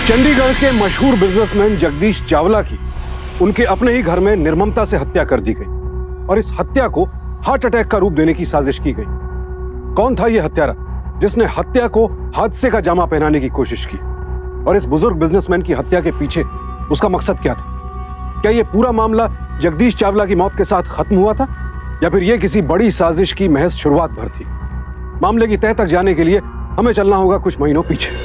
चंडीगढ़ के मशहूर बिजनेसमैन जगदीश चावला की उनके अपने ही घर में निर्ममता से हत्या कर दी गई और इस हत्या को हार्ट अटैक का रूप देने की साजिश की गई। कौन था यह हत्यारा जिसने हत्या को हादसे का जामा पहनाने की कोशिश की, और इस बुजुर्ग बिजनेसमैन की हत्या के पीछे उसका मकसद क्या था? क्या यह पूरा मामला जगदीश चावला की मौत के साथ खत्म हुआ था, या फिर यह किसी बड़ी साजिश की महज शुरुआत भर थी? मामले की तह तक जाने के लिए हमें चलना होगा कुछ महीनों पीछे।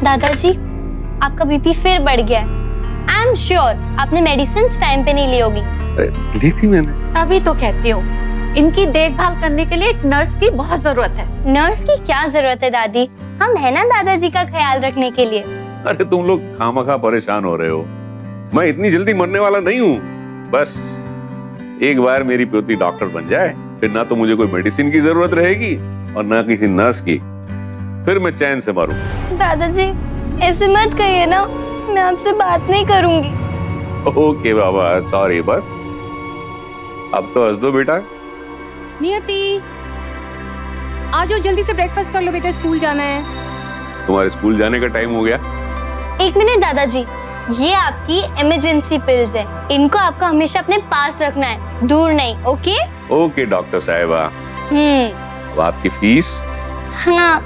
दादाजी, आपका बीपी फिर बढ़ गया है। आई एम श्योर आपने मेडिसिन टाइम पे नहीं ली होगी। ली थी मैंने। अभी तो कहती हूँ, इनकी देखभाल करने के लिए एक नर्स की बहुत जरूरत है। नर्स की क्या जरूरत है दादी, हम है ना दादाजी का ख्याल रखने के लिए। अरे तुम लोग खामखा परेशान हो रहे हो, मैं इतनी जल्दी मरने वाला नहीं हूँ। बस एक बार मेरी पोती डॉक्टर बन जाए, फिर ना तो मुझे कोई मेडिसिन की जरूरत रहेगी और ना किसी नर्स की, फिर मैं चैन से मारूं। दादाजी ऐसे मत कहिए ना, मैं आपसे बात नहीं करूंगी। ओके बाबा, सॉरी। बस अब तो हंस दो बेटा। नियति, आ जाओ जल्दी से ब्रेकफास्ट कर लो बेटा, स्कूल जाना है। तुम्हारे स्कूल जाने का टाइम हो गया। एक मिनट दादाजी, ये आपकी इमरजेंसी पिल्स है, इनको आपको हमेशा अपने पास रखना है, दूर नहीं। ओके ओके डॉक्टर साहिबा। अब आपकी फीस? हाँ।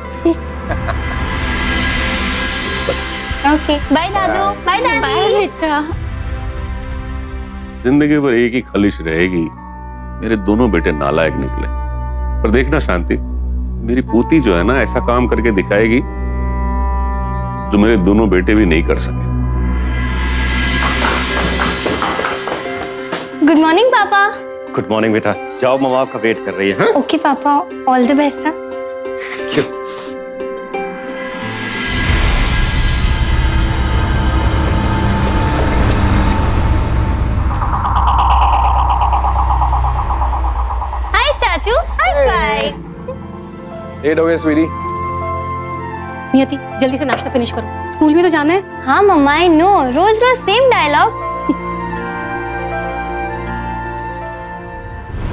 ओके, बाय दादू, बाय दादी। बाय बेटा। जिंदगी भर एक ही खलिश रहेगी, मेरे दोनों बेटे नालायक निकले। पर देखना शांति, मेरी पोती जो है ना, ऐसा काम करके दिखाएगी जो मेरे दोनों बेटे भी नहीं कर सके। गुड मॉर्निंग पापा। गुड मॉर्निंग बेटा, जाओ मम्मा आपका वेट कर रही है। ओके पापा, ऑल द बेस्ट। हाय चाचू, हाय बाय। लेट हो गए स्वीटी। नियति, जल्दी से नाश्ता फिनिश करो, स्कूल भी तो जाना है। हाँ मम्मा, आई नो, रोज रोज सेम डायलॉग।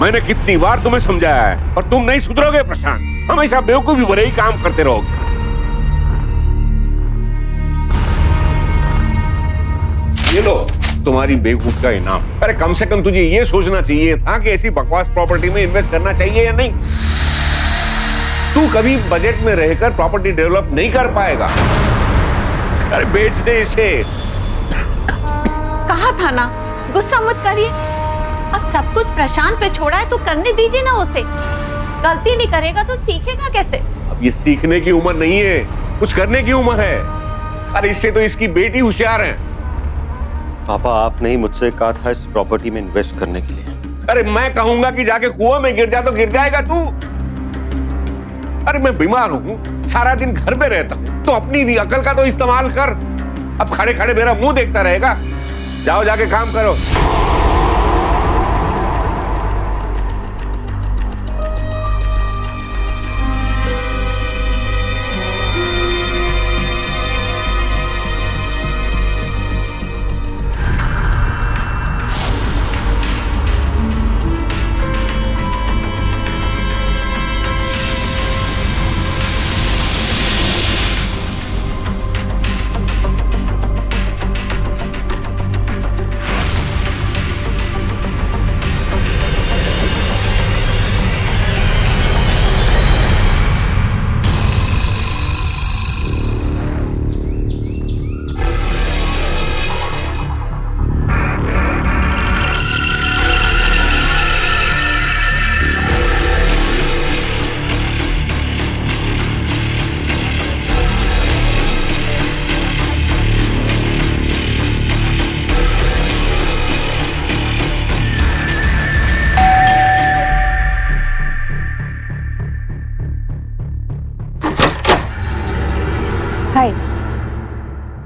मैंने कितनी बार तुम्हें समझाया है और तुम नहीं सुधरोगे प्रशांत, हमेशा बेवकूफी भरे ही काम करते रहोगे। ये लो तुम्हारी बेवकूफ का इनाम। अरे कम से कम तुझे ये सोचना चाहिए था कि ऐसी बकवास प्रॉपर्टी में इन्वेस्ट करना चाहिए या नहीं। तू कभी बजट में रहकर प्रॉपर्टी डेवलप नहीं कर पाएगा। अरे बेच दे इसे। कहा था ना, गुस्सा मत करिए। अब सब कुछ प्रशांत पे छोड़ा है तो करने दीजिए ना उसे। गलती नहीं करेगा तो सीखेगा कैसे? अब ये सीखने की उम्र नहीं है, कुछ करने की उम्र है। अरे इससे तो इसकी बेटी होशियार है। पापा आपने ही मुझसे कहा था इस प्रॉपर्टी में इन्वेस्ट करने के लिए। अरे मैं कहूंगा कि जाके कुआं में गिर जा तो गिर जाएगा तू। अरे मैं बीमार हूं, सारा दिन घर में रहता हूं, तो अपनी भी अकल का तो इस्तेमाल कर। अब खड़े खड़े मेरा मुंह देखता रहेगा। जाओ जाके काम करो।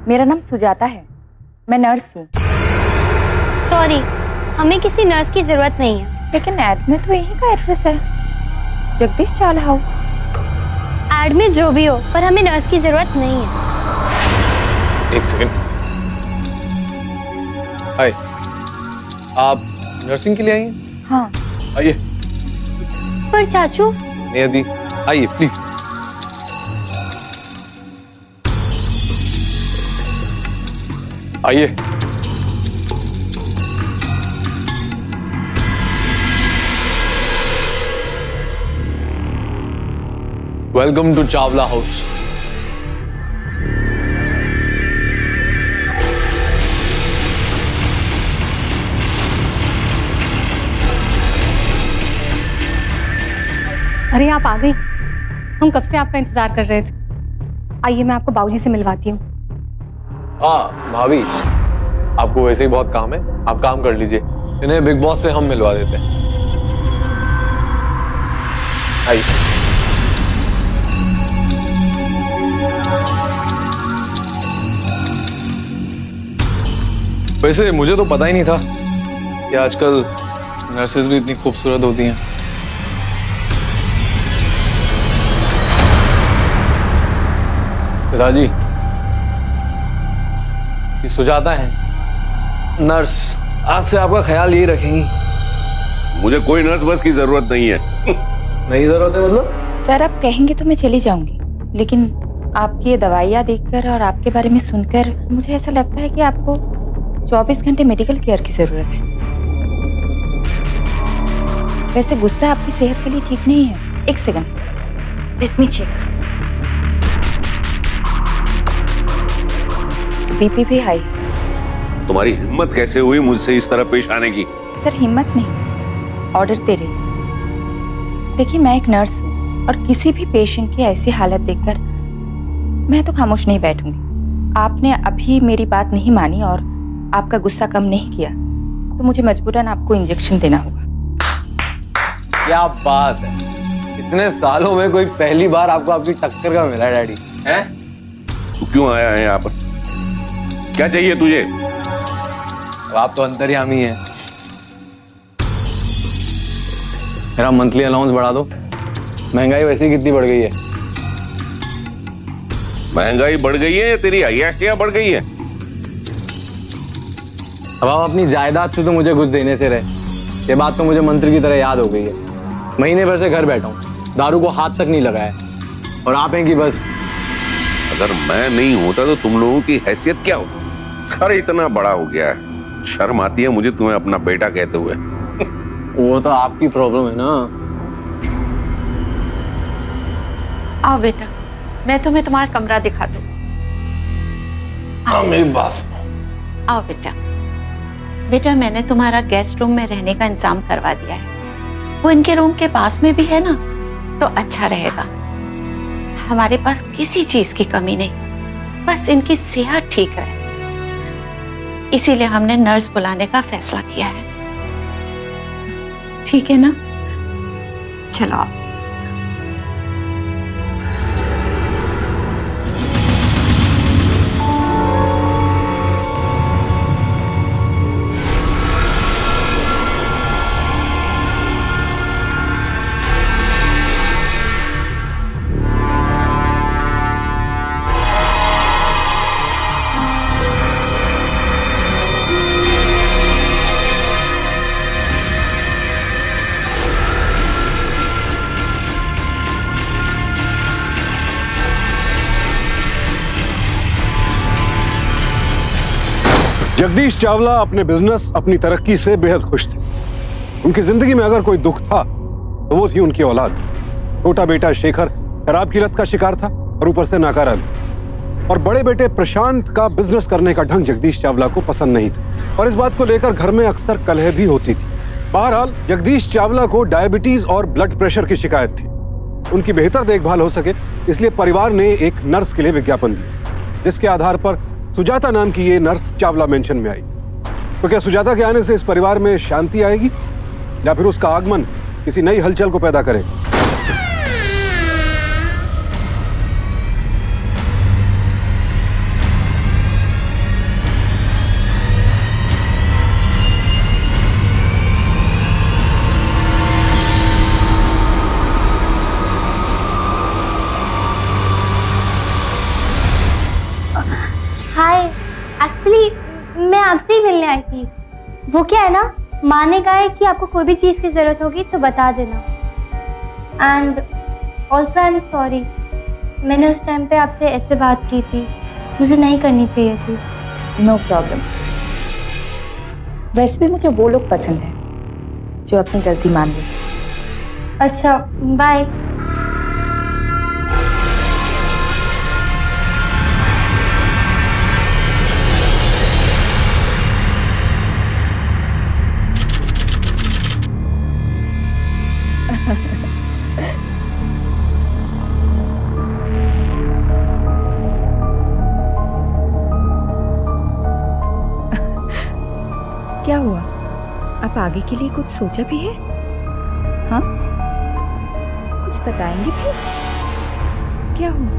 मेरा नाम सुजाता है, मैं नर्स हूँ। सॉरी, हमें किसी नर्स की जरूरत नहीं है। लेकिन एड में तो यहीं का एड्रेस है, जगदीश चावला हाउस। एड में जो भी हो, पर हमें नर्स की जरूरत नहीं है। एक सेकंड। हाय, आप नर्सिंग के लिए आई हैं? हाँ। आइए। पर चाचू, नियति, आइए प्लीज। आइए। Welcome to Chawla house. अरे आप आ गई, हम कब से आपका इंतजार कर रहे थे। आइए मैं आपको बाबूजी से मिलवाती हूँ। हाँ भाभी, आपको वैसे ही बहुत काम है, आप काम कर लीजिए, इन्हें बिग बॉस से हम मिलवा देते हैं। आइए। वैसे मुझे तो पता ही नहीं था कि आजकल नर्सेज भी इतनी खूबसूरत होती हैं। पिताजी, ये सुजाता है नर्स, आज से आपका ख्याल यही रखेंगी। मुझे कोई नर्स बस की जरूरत नहीं है। नहीं जरूरत है मतलब? सर आप कहेंगे तो मैं चली जाऊंगी, लेकिन आपकी ये दवाइयाँ देखकर और आपके बारे में सुनकर मुझे ऐसा लगता है कि आपको 24 घंटे मेडिकल केयर की जरूरत है। वैसे गुस्सा आपकी सेहत के लिए ठीक नहीं है। एक second, let me check. BP भी हाई। तुम्हारी हिम्मत कैसे हुई मुझसे इस तरह पेश आने की? सर हिम्मत नहीं, ऑर्डर दे रही हूँ। देखिए मैं एक नर्स हूँ और किसी भी पेशेंट की ऐसी हालत देखकर मैं तो खामोश नहीं बैठूंगी। आपने अभी मेरी बात नहीं मानी और आपका गुस्सा कम नहीं किया तो मुझे मजबूरन आपको इंजेक्शन देना होगा। क्या बात है, इतने सालों में कोई पहली बार आपको आपकी टक्कर का मिला डैडी हैं? तू क्यों आया है यहाँ पर? क्या चाहिए तुझे? अब आप तो अंतर्यामी हैं। मेरा मंथली अलाउंस बढ़ा दो, महंगाई वैसे ही कितनी बढ़ गई है। महंगाई बढ़ गई है, तेरी अय्याशियां बढ़ गई है। अब आप अपनी जायदाद से तो मुझे कुछ देने से रहे, ये बात तो मुझे मंत्री की तरह याद हो गई है। महीने भर से घर बैठा हूँ, दारू को हाथ तक नहीं लगाया, और आप हैं कि बस। अगर मैं नहीं होता तो तुम लोगों की हैसियत क्या होती? अरे इतना बड़ा हो गया है, शर्म आती है मुझे तुम्हें अपना बेटा कहते हुए। वो तो आपकी प्रॉब्लम है ना। आओ बेटा, मैं तुम्हें तुम्हारा कमरा दिखा दूं। हाँ मेरी बात। आओ बेटा। बेटा मैंने तुम्हारा गेस्ट रूम में रहने का इंतजाम करवा दिया है, वो इनके रूम के पास में भी है ना, तो अच्छा रहेगा। हमारे पास किसी चीज की कमी नहीं, बस इनकी सेहत ठीक है, इसीलिए हमने नर्स बुलाने का फैसला किया है। ठीक है ना? चलो आप। जगदीश चावला अपने बिजनेस, अपनी तरक्की से बेहद खुश थे। उनकी जिंदगी में अगर कोई दुख था तो वो थी उनकी औलाद। छोटा बेटा शेखर शराब की लत का शिकार था और ऊपर से नाकारा भी। और बड़े बेटे प्रशांत का बिजनेस करने का ढंग जगदीश चावला को पसंद नहीं था और इस बात को लेकर घर में अक्सर कलह भी होती थी। बहरहाल जगदीश चावला को डायबिटीज और ब्लड प्रेशर की शिकायत थी। उनकी बेहतर देखभाल हो सके इसलिए परिवार ने एक नर्स के लिए विज्ञापन दिया, जिसके आधार पर सुजाता नाम की ये नर्स चावला मेंशन में आई। तो क्या सुजाता के आने से इस परिवार में शांति आएगी या फिर उसका आगमन किसी नई हलचल को पैदा करेगा? आपसे ही मिलने आई थी। वो क्या है ना, माँ ने कहा है कि आपको कोई भी चीज़ की ज़रूरत होगी तो बता देना। And also I am sorry, मैंने उस टाइम पे आपसे ऐसे बात की थी, मुझे नहीं करनी चाहिए थी। No problem. वैसे भी मुझे वो लोग पसंद हैं जो अपनी गलती मान लें। अच्छा, बाय। क्या हुआ? आप आगे के लिए कुछ सोचा भी है? हाँ, कुछ बताएंगे भी? क्या हुआ?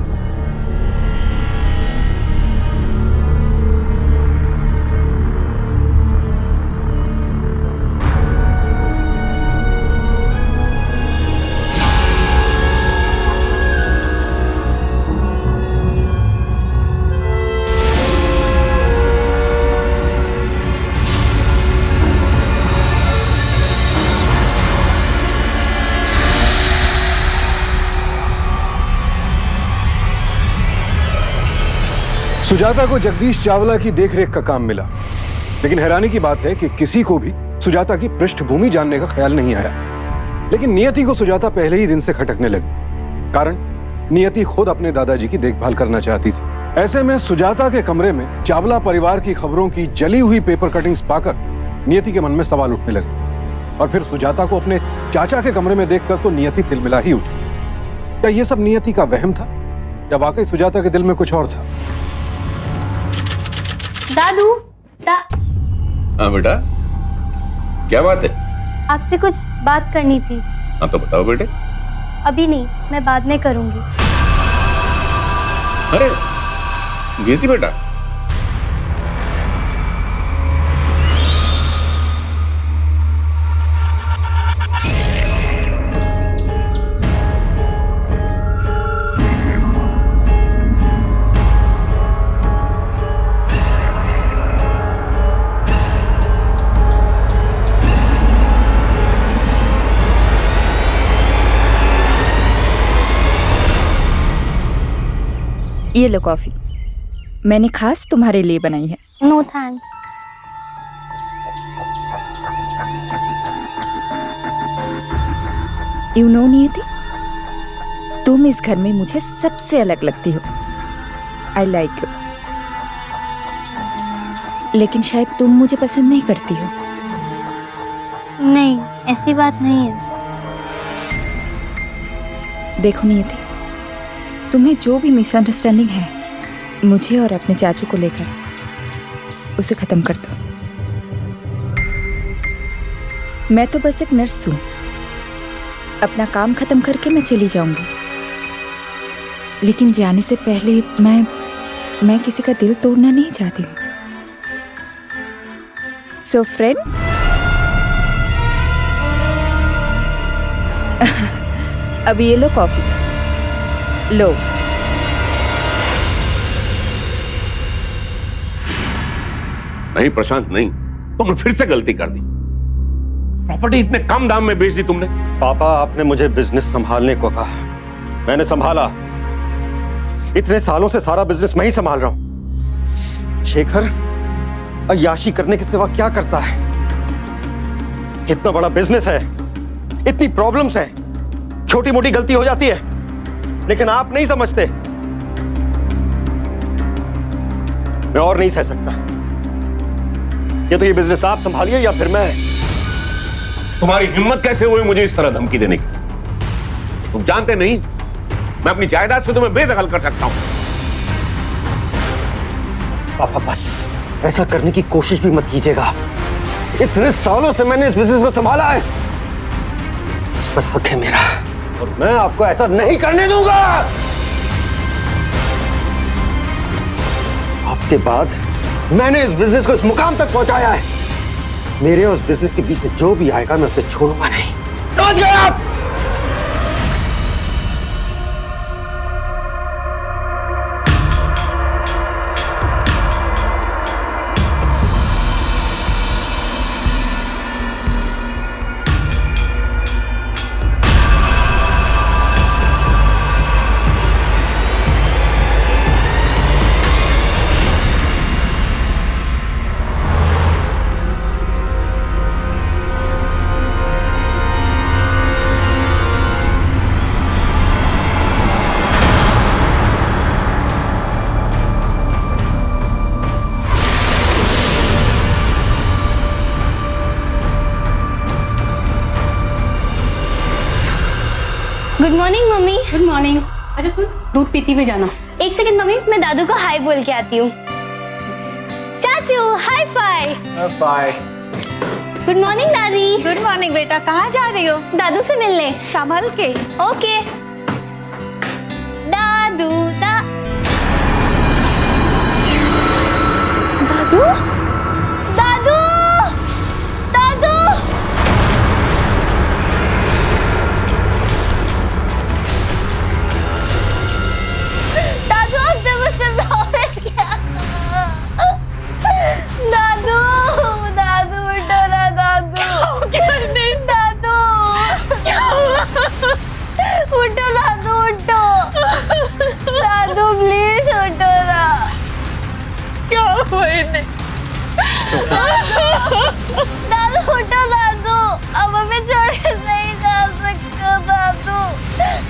सुजाता को जगदीश चावला की देखरेख का काम मिला, लेकिन हैरानी की बात है कि किसी को भी सुजाता की पृष्ठभूमि जानने का ख्याल नहीं आया। लेकिन नियति को सुजाता पहले ही दिन से खटकने लगी। कारण, नियति खुद अपने दादाजी की देखभाल करना चाहती थी। ऐसे में सुजाता के कमरे में चावला परिवार की खबरों की जली हुई पेपर कटिंग्स पाकर नियति के मन में सवाल उठने लगे। और फिर सुजाता को अपने चाचा के कमरे में देखकर तो नियति तिलमिला ही उठी। क्या यह सब नियति का वहम था या वाकई सुजाता के दिल में कुछ और था? दादू, हाँ बेटा, क्या बात है? आपसे कुछ बात करनी थी। हाँ तो बताओ बेटे। अभी नहीं, मैं बाद में करूंगी। अरे नियति बेटा, ये लो कॉफी, मैंने खास तुम्हारे लिए बनाई है। No thanks. यू नो नियति, तुम इस घर में मुझे सबसे अलग लगती हो। I like you. लेकिन शायद तुम मुझे पसंद नहीं करती हो। नहीं, ऐसी बात नहीं है। देखो नियति, तुम्हें जो भी मिसअंडरस्टैंडिंग है मुझे और अपने चाचू को लेकर, उसे खत्म कर दो। मैं तो बस एक नर्स हूं, अपना काम खत्म करके मैं चली जाऊंगी। लेकिन जाने से पहले मैं किसी का दिल तोड़ना नहीं चाहती हूँ। सो फ्रेंड्स, अब ये लो कॉफी, लो। नहीं प्रशांत, नहीं, तुमने फिर से गलती कर दी। प्रॉपर्टी इतने कम दाम में बेच दी तुमने। पापा, आपने मुझे बिजनेस संभालने को कहा, मैंने संभाला। इतने सालों से सारा बिजनेस मैं ही संभाल रहा हूं। शेखर अय्याशी करने के सिवा क्या करता है? इतना बड़ा बिजनेस है, इतनी प्रॉब्लम्स हैं, छोटी मोटी गलती हो जाती है, लेकिन आप नहीं समझते। मैं और नहीं सह सकता। ये तो ये बिजनेस आप संभालिए या फिर मैं। तुम्हारी हिम्मत कैसे हुई मुझे इस तरह धमकी देने की? तुम जानते नहीं, मैं अपनी जायदाद से तुम्हें बेदखल कर सकता हूं। पापा बस ऐसा करने की कोशिश भी मत कीजिएगा। इतने सालों से मैंने इस बिजनेस को संभाला है, इस पर हक है मेरा, और मैं आपको ऐसा नहीं करने दूंगा। आपके बाद मैंने इस बिजनेस को इस मुकाम तक पहुंचाया है। मेरे और उस बिजनेस के बीच में जो भी आएगा मैं उसे छोड़ूंगा नहीं। समझ गए आप? Good morning mummy. Good morning. अच्छा सुन, दूध पीती हुई जाना। एक सेकंड मम्मी, मैं दादू को हाय बोल के आती हूँ। चाचू high five. Bye. Good morning दादी। गुड मॉर्निंग बेटा, कहाँ जा रही हो? दादू से मिलने। संभल के। ओके। दादू दादू दादू दादू दादू, आपने मुझसे प्रॉमिस किया था। दादू दादू उठो ना दादू। दादू उठो दादू, उठो दादू, प्लीज उठो ना। क्या हुआ इन्हें? दादू उठो दादू, अब हमें छोड़ के नहीं जा सकते दादू,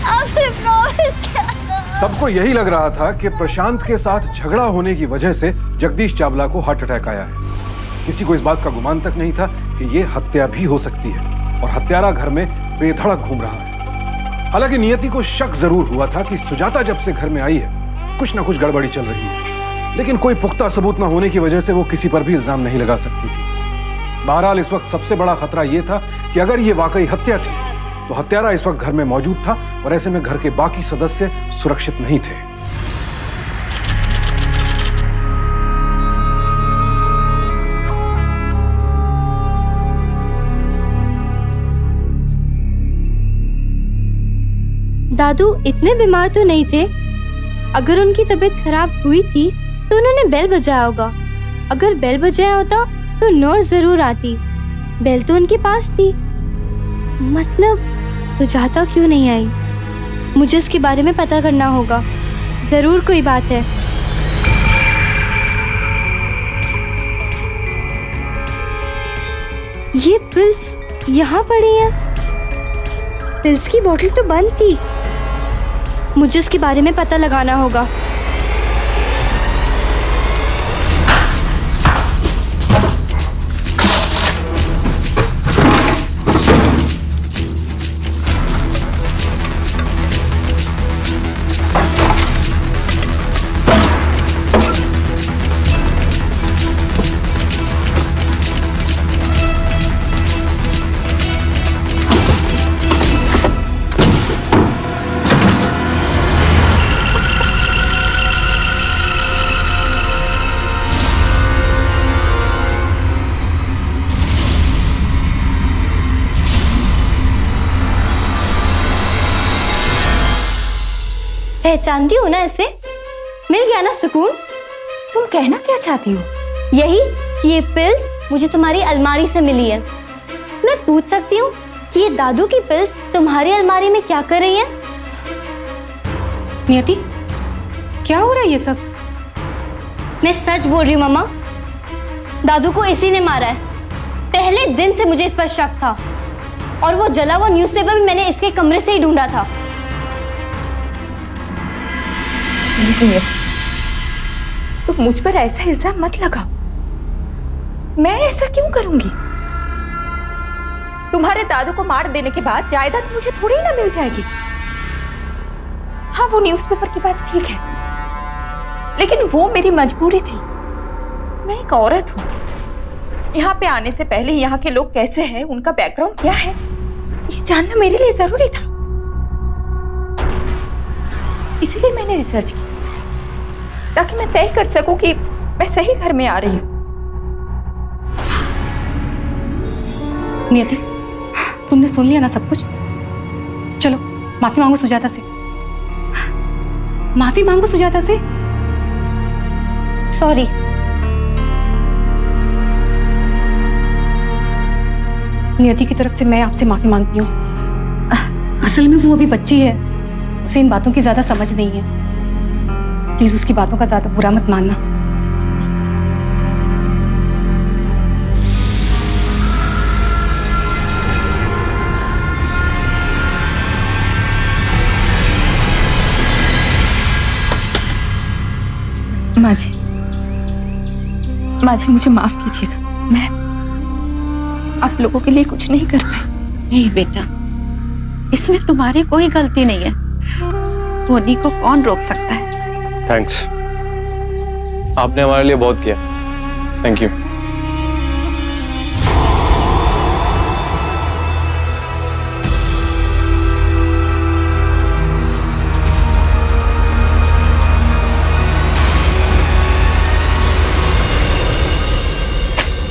आपने प्रॉमिस किया था। सबको यही लग रहा था कि प्रशांत के साथ झगड़ा होने की वजह से जगदीश चावला को हार्ट अटैक आया है। किसी को इस बात का गुमान तक नहीं था कि ये हत्या भी हो सकती है और हत्यारा घर में बेधड़क घूम रहा है। हालांकि नियति को शक जरूर हुआ था कि सुजाता जब से घर में आई है कुछ ना कुछ गड़बड़ी चल रही है, लेकिन कोई पुख्ता सबूत न होने की वजह से वो किसी पर भी इल्जाम नहीं लगा सकती थी। बहरहाल इस वक्त सबसे बड़ा खतरा यह था कि अगर ये वाकई हत्या थी तो हत्यारा इस वक्त घर में मौजूद था और ऐसे में घर के बाकी सदस्य सुरक्षित नहीं थे। दादू इतने बीमार तो नहीं थे। अगर उनकी तबीयत खराब हुई थी तो उन्होंने बेल बजाया होगा। अगर बेल बजाया होता तो नर्स जरूर आती। बेल तो उनके पास थी। मतलब सुजाता क्यों नहीं आई? मुझे इसके बारे में पता करना होगा। जरूर कोई बात है। ये पिल्स यहाँ पड़ी हैं। पिल्स की बोतल तो बंद थी। मुझे इसके बारे में पता लगाना होगा। पहचानती हो ना इसे? मिल गया ना सुकून? तुम कहना क्या चाहती हो? यही कि ये पिल्स मुझे तुम्हारी अलमारी से मिली है। मैं पूछ सकती हूँ कि ये दादू की पिल्स तुम्हारी अलमारी में क्या कर रही है? नियति, क्या हो रहा है ये सब? मैं सच बोल रही हूँ मामा। दादू को इसी ने मारा है। पहले दिन से मुझे इस पर शक था और वो जला हुआ न्यूज़पेपर भी मैंने इसके कमरे से ही ढूंढा था। प्लीज नियति, तुम मुझ पर ऐसा इल्जाम मत लगाओ। मैं ऐसा क्यों करूंगी? तुम्हारे दादू को मार देने के बाद जायदाद मुझे थोड़ी ना मिल जाएगी। हाँ, वो न्यूज़पेपर की बात ठीक है, लेकिन वो मेरी मजबूरी थी। मैं एक औरत हूँ। यहाँ पे आने से पहले यहाँ के लोग कैसे हैं, उनका बैकग्राउंड क्या है, ये जानना मेरे लिए जरूरी था। इसीलिए मैंने रिसर्च की ताकि मैं तय कर सकूं कि मैं सही घर में आ रही हूँ। नियति, तुमने सुन लिया ना सब कुछ? चलो माफी मांगो सुजाता से। माफी मांगो सुजाता से। सॉरी। नियति की तरफ से मैं आपसे माफी मांगती हूँ। असल में वो अभी बच्ची है, उसे इन बातों की ज्यादा समझ नहीं है। प्लीज उसकी बातों का ज्यादा बुरा मत मानना। माँ जी मुझे माफ कीजिएगा। मैं आप लोगों के लिए कुछ नहीं कर पाई। नहीं बेटा, इसमें तुम्हारी कोई गलती नहीं है। धोनी को कौन रोक सकता है? थैंक्स। आपने हमारे लिए बहुत किया, थैंक यू।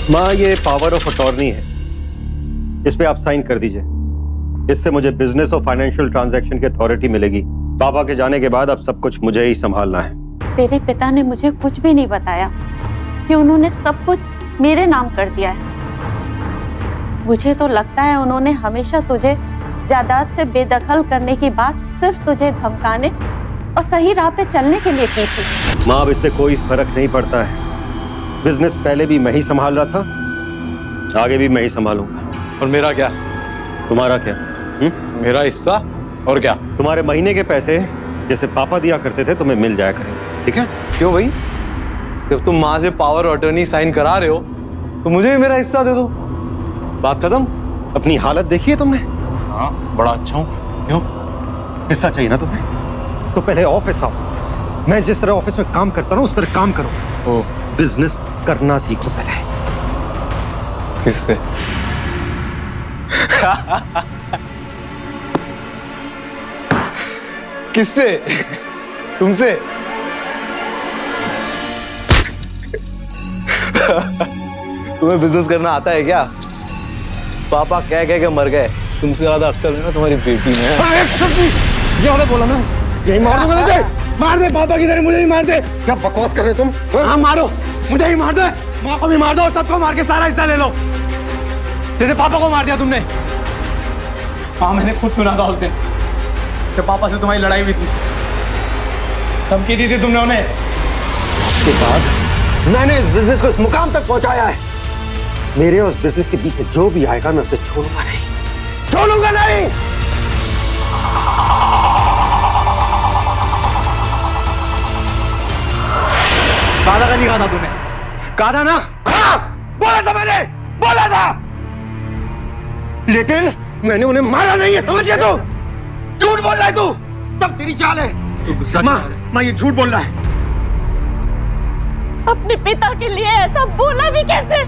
माँ, ये पावर ऑफ अटॉर्नी है, इस पे आप साइन कर दीजिए। इससे मुझे बिजनेस और फाइनेंशियल ट्रांजैक्शन की अथॉरिटी मिलेगी। पापा के जाने के बाद अब सब कुछ मुझे ही संभालना है। तेरे पिता ने मुझे कुछ भी नहीं बताया कि उन्होंने सब कुछ मेरे नाम कर दिया है। मुझे तो लगता है उन्होंने हमेशा तुझे जायदाद से बेदखल करने की बात सिर्फ तुझे धमकाने और सही राह पे चलने के लिए की थी। माँ, अब इससे कोई फर्क नहीं पड़ता है। बिजनेस पहले भी मैं ही संभाल रहा था, आगे भी मैं ही संभालूंगा। और मेरा क्या? तुम्हारा क्या? मेरा हिस्सा और क्या? तुम्हारे महीने के पैसे जैसे पापा दिया करते थे तुम्हें मिल जाया करेंगे, ठीक है? क्यों भाई? जब तुम माँ से पावर ऑफ अटॉर्नी साइन करा रहे हो तो मुझे भी मेरा हिस्सा दे दो, बात खत्म। अपनी हालत देखी है तुमने? हाँ, बड़ा अच्छा हूँ। क्यों? हिस्सा चाहिए ना तुम्हें? तो पहले ऑफिस आओ। मैं जिस तरह ऑफिस में काम करता हूँ उस तरह काम करो। ओ, बिजनेस करना सीखो पहले। किससे? किससे? तुमसे? तुम्हें बिजनेस करना आता है क्या? पापा कह कह के मर गए, तुमसे ज्यादा अक्ल है ना तुम्हारी बेटी में। ज्यादा बोला ना, यही मार दूंगा तुझे। मार दे पापा की तरह, मुझे ही मार दे। क्या बकवास कर रहे तुम? हाँ, मारो, मुझे ही मार दे, माँ को भी मार दो, सबको मार के सारा हिस्सा ले लो, जैसे पापा को मार दिया तुमने। हाँ, मैंने खुद सुना था उस दिन जब पापा से तुम्हारी लड़ाई हुई थी, धमकी दी थी तुमने उन्हें। उसके बाद मैंने इस बिजनेस को इस मुकाम तक पहुंचाया है। मेरे और उस बिजनेस के बीच में जो भी आएगा मैं उसे छोड़ूंगा नहीं, छोड़ूंगा नहीं। कहा था नहीं कहा था तूने? कहा था ना? बोला था मैंने, बोला था, लेकिन मैंने उन्हें मारा नहीं है, समझ गया? तो झूठ बोल रहा है तू, सब तेरी चाल है। माँ ये झूठ बोल रहा है। अपने पिता के लिए ऐसा बोला भी कैसे?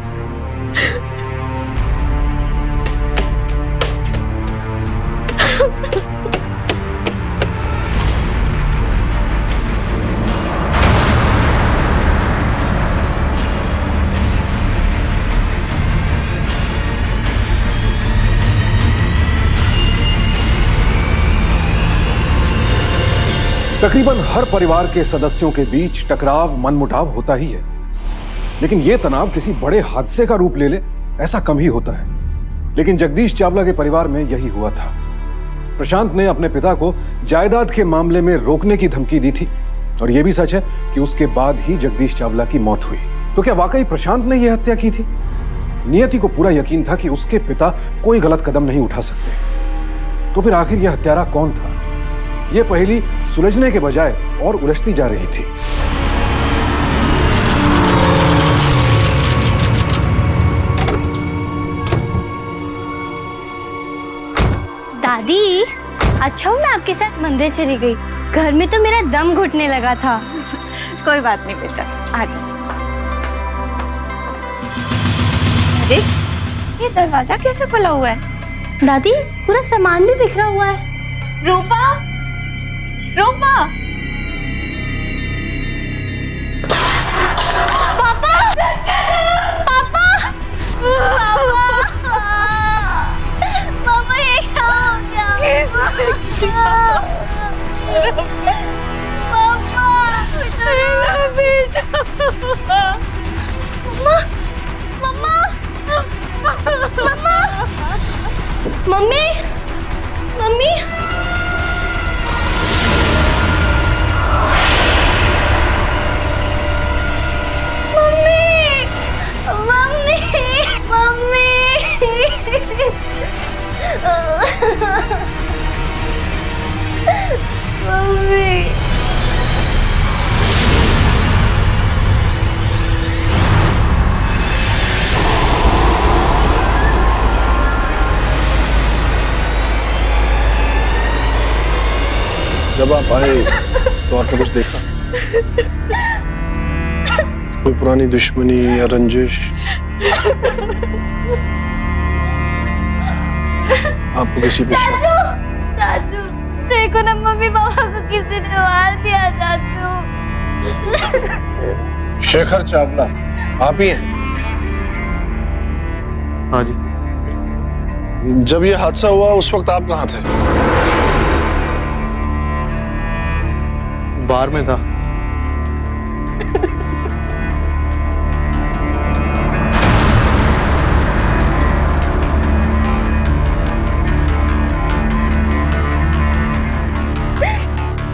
तकरीबन हर परिवार के सदस्यों के बीच टकराव, मनमुटाव होता ही है, लेकिन यह तनाव किसी बड़े हादसे का रूप ले ले ऐसा कम ही होता है। लेकिन जगदीश चावला के परिवार में यही हुआ था। प्रशांत ने अपने पिता को जायदाद के मामले में रोकने की धमकी दी थी, और यह भी सच है कि उसके बाद ही जगदीश चावला की मौत हुई। तो क्या वाकई प्रशांत ने यह हत्या की थी? नियति को पूरा यकीन था कि उसके पिता कोई गलत कदम नहीं उठा सकते। तो फिर आखिर यह हत्यारा कौन था? यह पहेली सुलझने के बजाय और उलझती जा रही थी। दादी, अच्छा हूँ मैं आपके साथ मंदिर चली गई। घर में तो मेरा दम घुटने लगा था। कोई बात नहीं बेटा, आ जा। अरे ये दरवाजा कैसे खुला हुआ है? दादी, पूरा सामान भी बिखरा हुआ है। रूपा, रूपा! पापा! पापा! पापा! पापा, ये क्या हो गया? पापा! मम्मा! मम्मा! मम्मी! मम्मी! मम्मी! जब आप आए तो आपने कुछ देखा? कोई पुरानी दुश्मनी या रंजिश? आपको किसी पे शक? चाचू देखो ना, मम्मी पापा को किसी ने मार दिया चाचू। शेखर चावला आप ही हैं? हाँ जी। जब ये हादसा हुआ उस वक्त आप कहाँ थे? बार में था।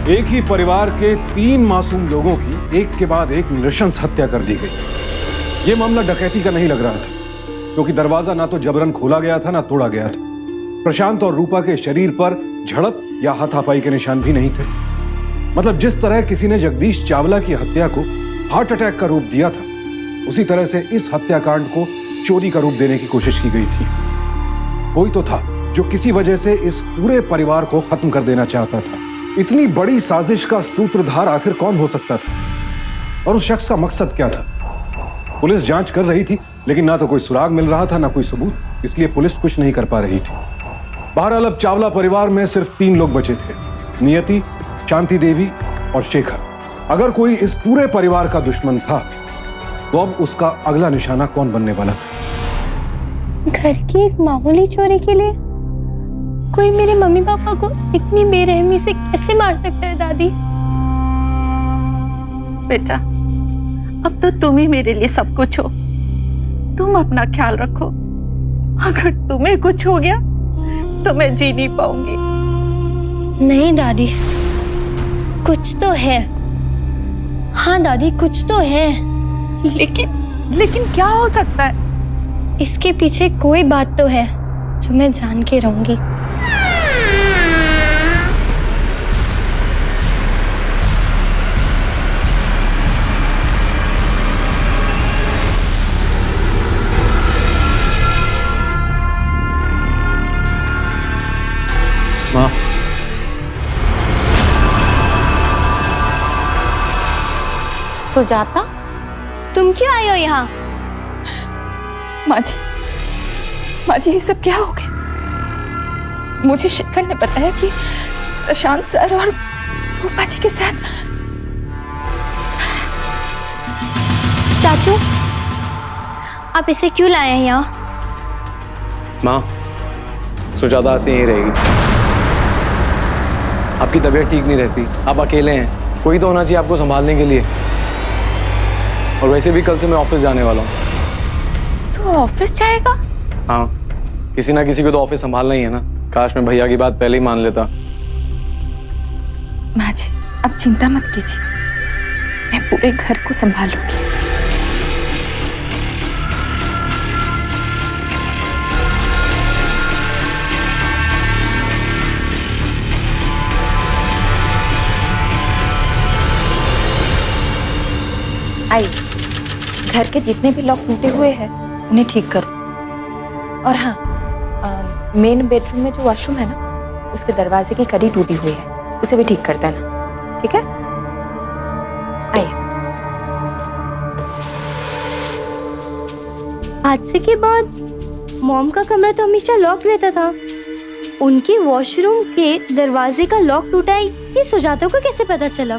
एक ही परिवार के 3 मासूम लोगों की एक के बाद एक नृशंस हत्या कर दी गई। यह मामला डकैती का नहीं लग रहा था, क्योंकि दरवाजा ना तो जबरन खोला गया था ना तोड़ा गया था। प्रशांत और रूपा के शरीर पर झड़प या हाथापाई के निशान भी नहीं थे। मतलब जिस तरह किसी ने जगदीश चावला की हत्या को हार्ट अटैक का रूप दिया था, उसी तरह से इस हत्याकांड को चोरी का रूप देने की कोशिश की गई थी। कोई तो था जो किसी वजह से इस पूरे परिवार को खत्म कर देना चाहता था। इतनी बड़ी साजिश का सूत्रधार आखिर कौन हो सकता था, और उस शख्स का मकसद क्या था? पुलिस जांच कर रही थी, लेकिन ना तो कोई सुराग मिल रहा था ना कोई सबूत, इसलिए पुलिस कुछ नहीं कर पा रही थी। बहरहाल अब चावला परिवार में सिर्फ 3 लोग बचे थे, नियति, शांति देवी और शेखर। अगर कोई इस पूरे परिवार का दुश्मन था, तो अब उसका अगला निशाना कौन बनने वाला था? घर की एक मामूली चोरी के लिए कोई मेरे मम्मी पापा को इतनी बेरहमी से कैसे मार सकता है दादी? बेटा, अब तो तुम ही मेरे लिए सब कुछ हो। तुम अपना ख्याल रखो। अगर तुम्हें कुछ हो गया तो मैं जी नहीं पाऊंगी। नहीं दादी, कुछ तो है। हाँ दादी, कुछ तो है। लेकिन क्या हो सकता है? इसके पीछे कोई बात तो है जो मैं जान के रहूंगी। माँ, सुजाता, तुम क्यों आई हो यहाँ? माँ जी ये सब क्या हो गया? मुझे शेखर ने बताया कि प्रशांत सर और रूपा जी के साथ। चाचू, आप इसे क्यों लाए हैं यहाँ? माँ, सुजाता से यहीं रहेगी। आपकी तबीयत ठीक नहीं रहती, आप अकेले हैं, कोई तो होना चाहिए आपको संभालने के लिए। और वैसे भी कल से मैं ऑफिस जाने वाला हूँ। तू ऑफिस जाएगा? हाँ, किसी ना किसी को तो ऑफिस संभालना ही है ना। काश मैं भैया की बात पहले ही मान लेता। माँ जी, अब चिंता मत कीजिए, मैं पूरे घर को संभाल लूंगी। आइए, घर के जितने भी लॉक टूटे हुए हैं उन्हें ठीक करो। और हाँ, मेन बेडरूम में जो वॉशरूम है ना, उसके दरवाजे की कड़ी टूटी हुई है, उसे भी ठीक कर देना, ठीक है? आइए। हादसे के बाद मॉम का कमरा तो हमेशा लॉक रहता था। उनके वॉशरूम के दरवाजे का लॉक टूटा है, ये सुजाता को कैसे पता चला?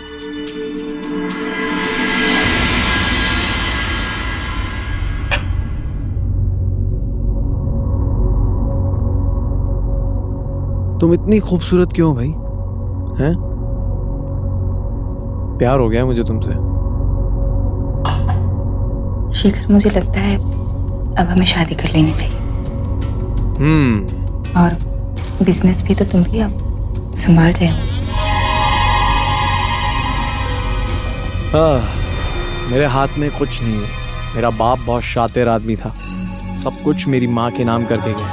तुम इतनी खूबसूरत क्यों भाई? हैं? प्यार हो गया मुझे तुमसे। शेखर, मुझे लगता है अब हमें शादी कर लेनी चाहिए। और बिजनेस भी तो तुम भी अब संभाल रहे हो। मेरे हाथ में कुछ नहीं है। मेरा बाप बहुत शातिर आदमी था, सब कुछ मेरी माँ के नाम कर देंगे।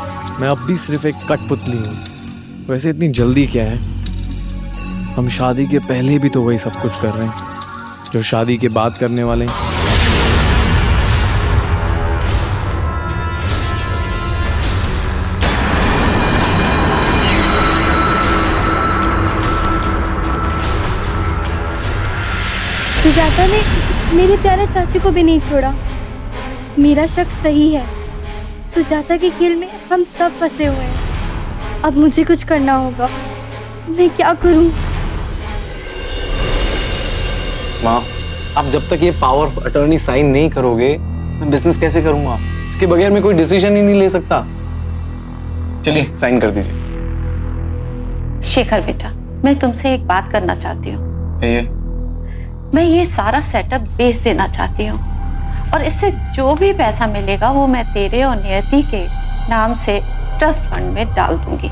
मैं अब भी सिर्फ एक कठपुतली हूँ। वैसे इतनी जल्दी क्या है? हम शादी के पहले भी तो वही सब कुछ कर रहे हैं जो शादी के बाद करने वाले हैं। सुजाता ने मेरे प्यारे चाचू को भी नहीं छोड़ा। मेरा शक सही है, सुजाता के खेल में हम सब फंसे हुए हैं। अब मुझे कुछ करना होगा। मैं क्या करूं? माँ, आप जब तक ये पावर ऑफ अटर्नी साइन नहीं करोगे, मैं बिजनेस कैसे करूंगा? इसके बगैर मैं कोई डिसीजन ही नहीं ले सकता। चलिए साइन कर दीजिए। शेखर बेटा, मैं तुमसे एक बात करना चाहती हूँ। मैं ये सारा सेटअप बेच देना चाहती हूँ और इससे जो भी पैसा मिलेगा वो मैं तेरे और नियति के नाम से ट्रस्ट फंड में डाल दूंगी।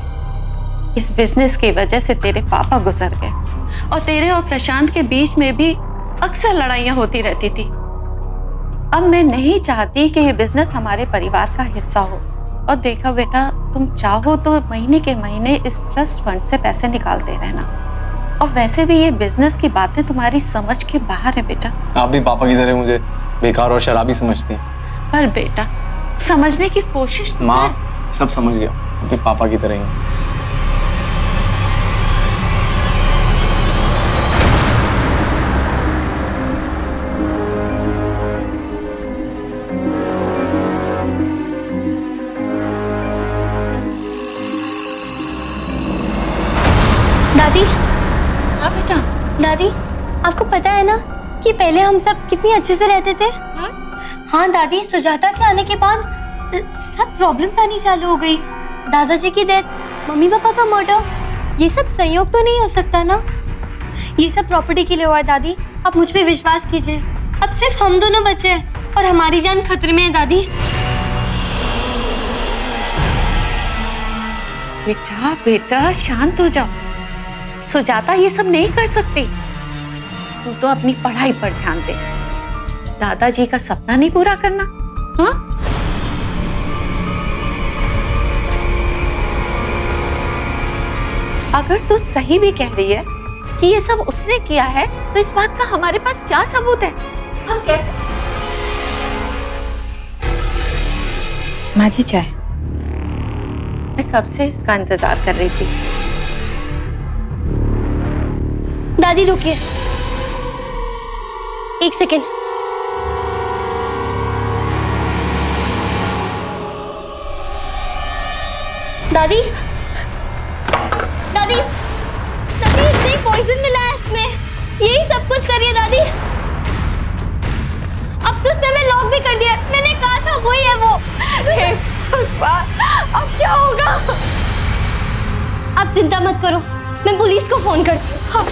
इस बिजनेस की वजह से तेरे पापा गुजर गए और तेरे और प्रशांत के बीच में भी अक्सर लड़ाइयाँ होती रहती थी। अब मैं नहीं चाहती कि ये बिजनेस हमारे परिवार का हिस्सा हो। और देखो बेटा, तुम चाहो तो महीने के महीने इस ट्रस्ट फंड से पैसे निकालते रहना। और वैसे भी ये बिजनेस की बातें तुम्हारी समझ के बाहर है बेटा। आप भी पापा की तरह मुझे बेकार और शराबी समझती हैं। पर बेटा, समझने की कोशिश तो कर। माँ, सब समझ गया, आप भी पापा की तरह ही हैं। दादी, हाँ बेटा। दादी, आपको पता है ना कि पहले हम सब कितनी अच्छे से रहते थे? हाँ दादी, सुजाता के आने के बाद सब प्रॉब्लम्स आनी चालू हो गई। दादाजी की डेथ, मम्मी पापा का मर्डर, ये सब संयोग तो नहीं हो सकता ना? ये सब प्रॉपर्टी के लिए हुआ है दादी, आप मुझ पे विश्वास कीजिए। अब सिर्फ हम दोनों बचे हैं और हमारी जान खतरे में है दादी। बेटा बेटा, शांत हो जाओ। सुजाता ये सब नहीं कर सकती। तू तो अपनी पढ़ाई पर ध्यान दे। दादाजी का सपना नहीं पूरा करना। हाँ? अगर तू सही भी कह रही है कि ये सब उसने किया है, तो इस बात का हमारे पास क्या सबूत है? हम कैसे? माँ जी चाय। मैं कब से इसका इंतजार कर रही थी। दादी रुकिए, एक सेकेंड। दादी, दादी, दादी, इसने पॉइजन मिला है इसमें। यही सब कुछ करिए दादी। अब तो उसने हमें लॉक भी कर दिया। मैंने कहा था वही है वो। अब क्या होगा? आप चिंता मत करो, मैं पुलिस को फोन करती हूँ। हाँ,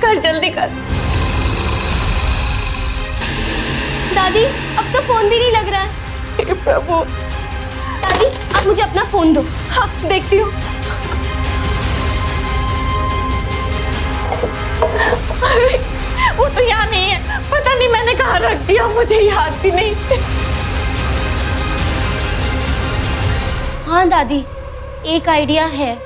कर, जल्दी कर। दादी, अब तो फोन भी नहीं लग रहा है। हे प्रभु। दादी, आप मुझे अपना फोन दो। हाँ, देखती हूँ। वो तो यहाँ नहीं है। पता नहीं मैंने कहाँ रख दिया, मुझे याद भी नहीं। हाँ दादी, एक आइडिया है।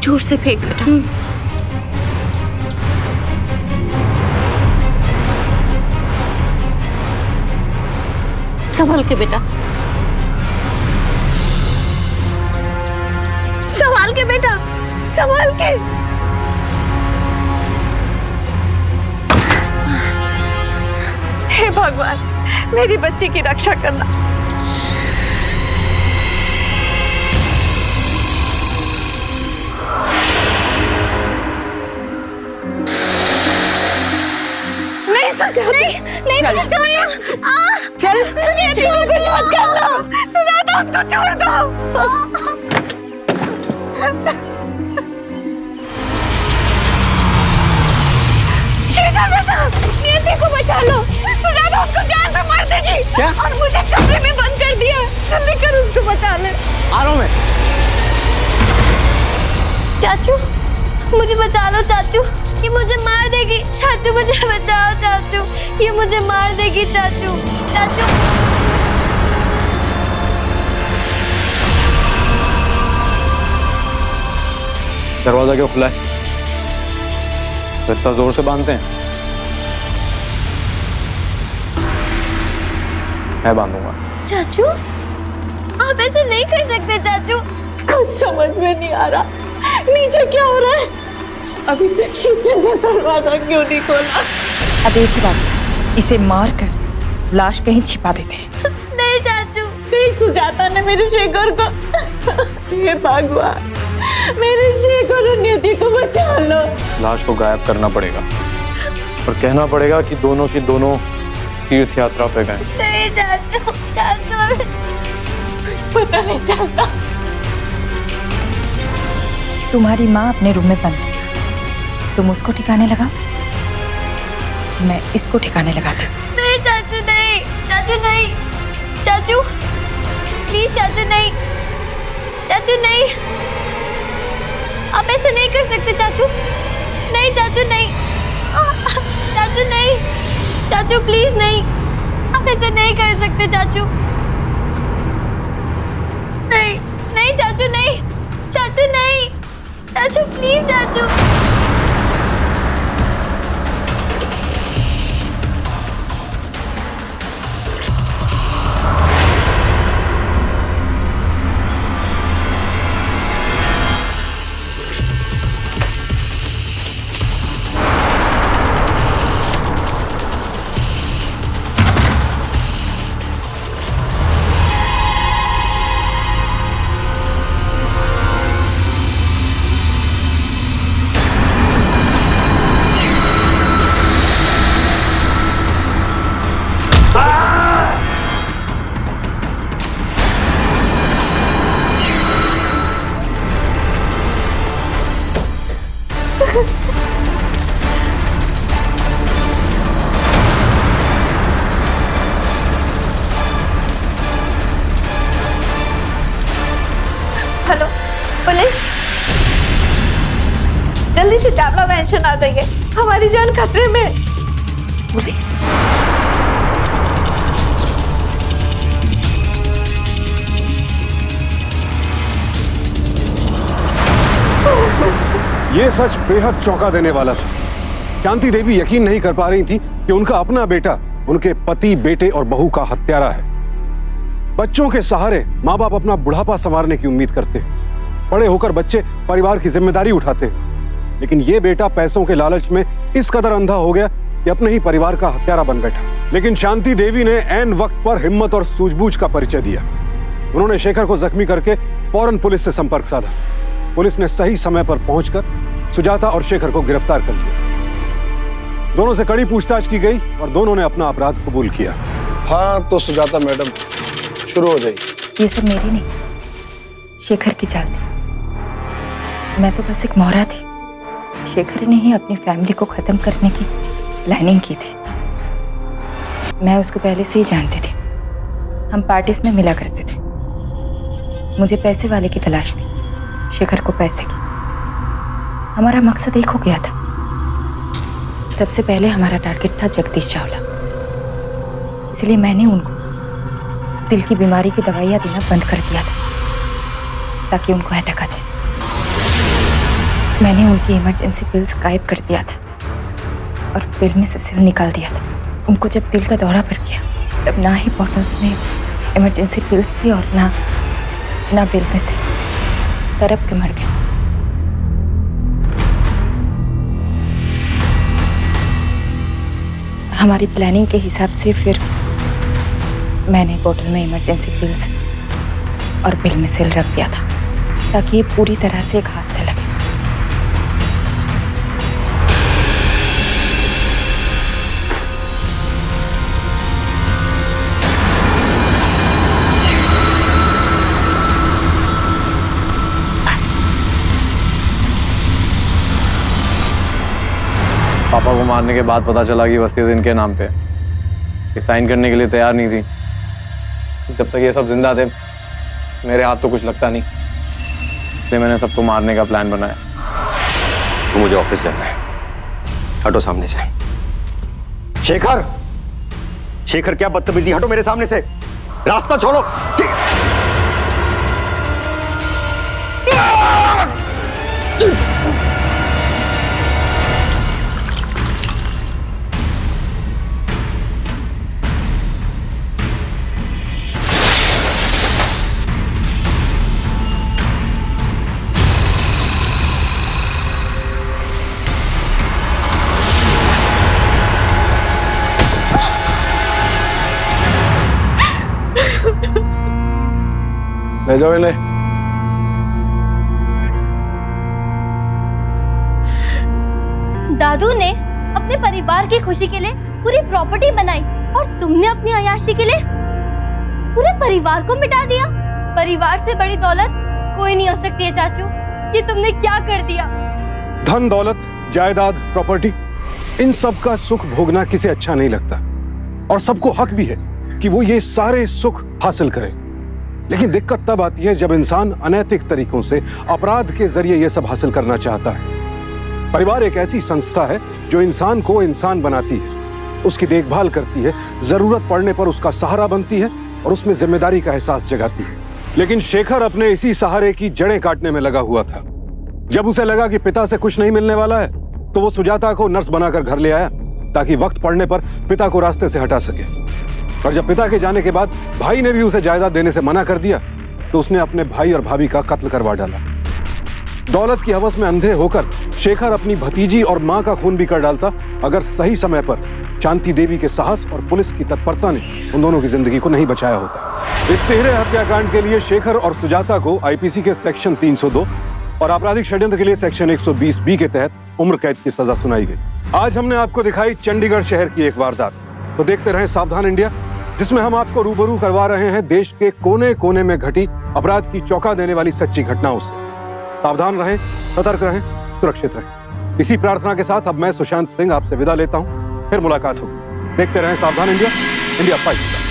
जोर से फेंक बेटा। संभल के बेटा, संभाल के बेटा, संभाल के। हे भगवान, मेरी बच्ची की रक्षा करना। नहीं सजा, नहीं, नहीं मुझे छोड़ना। चल, तुझे कुछ मत करना। सुजाता, उसको छोड़ दो। शेखर बेटा, नियति को बचा लो। सुजाता उसको जान से मार देगी। क्या? और मुझे कमरे में बंद कर दिया। जल्दी कर, उसको बचा ले। आ रहा हूं मैं। चाचू, मुझे बचा लो चाचू, ये मुझे मार देगी। चाचू मुझे बचाओ चाचू, ये मुझे मार देगी चाचू। चाचू, दरवाजा क्यों खुला है? तो इतना जोर से बांधते हैं? मैं बांधूंगा। चाचू, आप ऐसे नहीं कर सकते चाचू। कुछ समझ में नहीं आ रहा, नीचे क्या हो रहा है? अभी तक शीतल ने दरवाजा क्यों नहीं खोला? अब एक ही रास्ता, इसे मार कर लाश कहीं छिपा देते हैं। नहीं चाचू। नहीं सुजाता ने मेरे शेखर को, हे भगवान, मेरे शेखर और नियति को बचा लो। लाश को गायब करना पड़ेगा और कहना पड़ेगा कि दोनों की दोनों तीर्थ यात्रा पे गए। नहीं चाचू, चाचू पता नहीं चलता। तुम्हारी माँ अपने रूम में बंद है, तुम उसको ठिकाने लगाओ, मैं इसको ठिकाने लगाती हूँ। नहीं चाचू, नहीं चाचू, नहीं चाचू, प्लीज चाचू, नहीं चाचू, नहीं, आप ऐसे नहीं कर सकते चाचू। नहीं चाचू, नहीं चाचू, नहीं चाचू, प्लीज नहीं, आप ऐसे नहीं कर सकते चाचू। नहीं नहीं चाचू, नहीं चाचू, नहीं चाचू, प्लीज चाचू। हेलो पुलिस, जल्दी से चावला मेंशन आ जाइए, हमारी जान खतरे में। पुलिस? ये सच बेहद चौंका देने वाला था। शांति देवी यकीन नहीं कर पा रही थी कि उनका अपना बेटा उनके पति, बेटे और बहू का हत्यारा है। बच्चों के सहारे माँ बाप अपना बुढ़ापा संवारने की उम्मीद करते हैं। बड़े होकर बच्चे परिवार की जिम्मेदारी उठाते हैं, लेकिन ये बेटा पैसों के लालच में इस कदर अंधा हो गया कि अपने ही परिवार का हत्यारा बन बैठा। लेकिन शांति देवी ने ऐन वक्त पर हिम्मत और सूझबूझ का परिचय दिया। उन्होंने शेखर को जख्मी करके फौरन पुलिस से संपर्क साधा। पुलिस ने सही समय पर पहुंचकर सुजाता और शेखर को गिरफ्तार कर लिया। दोनों से कड़ी पूछताछ की गई और दोनों ने अपना अपराध कबूल किया। हाँ तो सुजाता मैडम शुरू हो जाइए। ये सब मेरी नहीं, शेखर की चाल थी। मैं तो बस एक मोहरा थी। शेखर ने ही अपनी फैमिली को खत्म करने की प्लानिंग की थी। मैं उसको पहले से ही जानती थी। हम पार्टीज में मिला करते थे। मुझे पैसे वाले की तलाश थी, शेखर को पैसे की। हमारा मकसद एक हो गया था। सबसे पहले हमारा टारगेट था जगदीश चावला, इसलिए मैंने उनको दिल की बीमारी की दवाइयाँ देना बंद कर दिया था ताकि उनको अटैक आ जाए। मैंने उनकी इमरजेंसी पिल्स गायब कर दिया था और बिल में से सिल निकाल दिया था। उनको जब दिल का दौरा पड़ गया तब ना ही बॉटल्स में इमरजेंसी पिल्स थी और ना बिल में से, तड़प के मर गए। हमारी प्लानिंग के हिसाब से फिर मैंने बोतल में इमरजेंसी पिल्स और बिल में सिल रख दिया था ताकि ये पूरी तरह से एक हाथ से लगे। पापा को मारने के बाद पता चला कि वसीयत इनके नाम पे, ये साइन करने के लिए तैयार नहीं थी। जब तक ये सब जिंदा थे मेरे हाथ तो कुछ लगता नहीं, इसलिए मैंने सबको मारने का प्लान बनाया। तो मुझे ऑफिस जाना है, हटो सामने से। शेखर, शेखर क्या बदतमीजी, हटो मेरे सामने से, रास्ता छोड़ो। ले जाओ इन्हें। दादू ने अपने परिवार की खुशी के लिए पूरी प्रॉपर्टी बनाई और तुमने अपनी अय्याशी के लिए पूरे परिवार को मिटा दिया। परिवार से बड़ी दौलत कोई नहीं हो सकती है चाचू। ये तुमने क्या कर दिया? धन दौलत, जायदाद, प्रॉपर्टी, इन सब का सुख भोगना किसे अच्छा नहीं लगता और सबको हक भी है कि वो ये सारे सुख हासिल करे। लेकिन दिक्कत तब आती है जब इंसान अनैतिक तरीकों से अपराध के जरिए ये सब हासिल करना चाहता है। परिवार एक ऐसी संस्था है जो इंसान को इंसान बनाती है, उसकी देखभाल करती है, जरूरत पड़ने पर उसका सहारा बनती है और उसमें जिम्मेदारी का एहसास जगाती है। लेकिन शेखर अपने इसी सहारे की जड़ें काटने में लगा हुआ था। जब उसे लगा कि पिता से कुछ नहीं मिलने वाला है तो वो सुजाता को नर्स बनाकर घर ले आया ताकि वक्त पड़ने पर पिता को रास्ते से हटा सके। और जब पिता के जाने के बाद भाई ने भी उसे जायदाद देने से मना कर दिया तो उसने अपने भाई और भाभी का कत्ल करवा डाला। दौलत की हवस में अंधे होकर शेखर अपनी भतीजी और मां का खून भी कर डालता अगर सही समय पर शांति देवी के साहस और पुलिस की तत्परता ने उन दोनों की जिंदगी को नहीं बचाया होता। इस तिहरे हत्याकांड के लिए शेखर और सुजाता को आईपीसी के सेक्शन 302 और आपराधिक षड्यंत्र के लिए सेक्शन 120 बी के तहत उम्र कैद की सजा सुनाई गई। आज हमने आपको दिखाई चंडीगढ़ शहर की एक वारदात, तो देखते रहें सावधान इंडिया, जिसमें हम आपको रूबरू करवा रहे हैं देश के कोने कोने में घटी अपराध की चौंका देने वाली सच्ची घटनाओं से। सावधान रहें, सतर्क रहें, सुरक्षित रहें। इसी प्रार्थना के साथ अब मैं सुशांत सिंह आपसे विदा लेता हूं। फिर मुलाकात होगी। देखते रहें सावधान इंडिया, इंडिया फाइट्स बैक।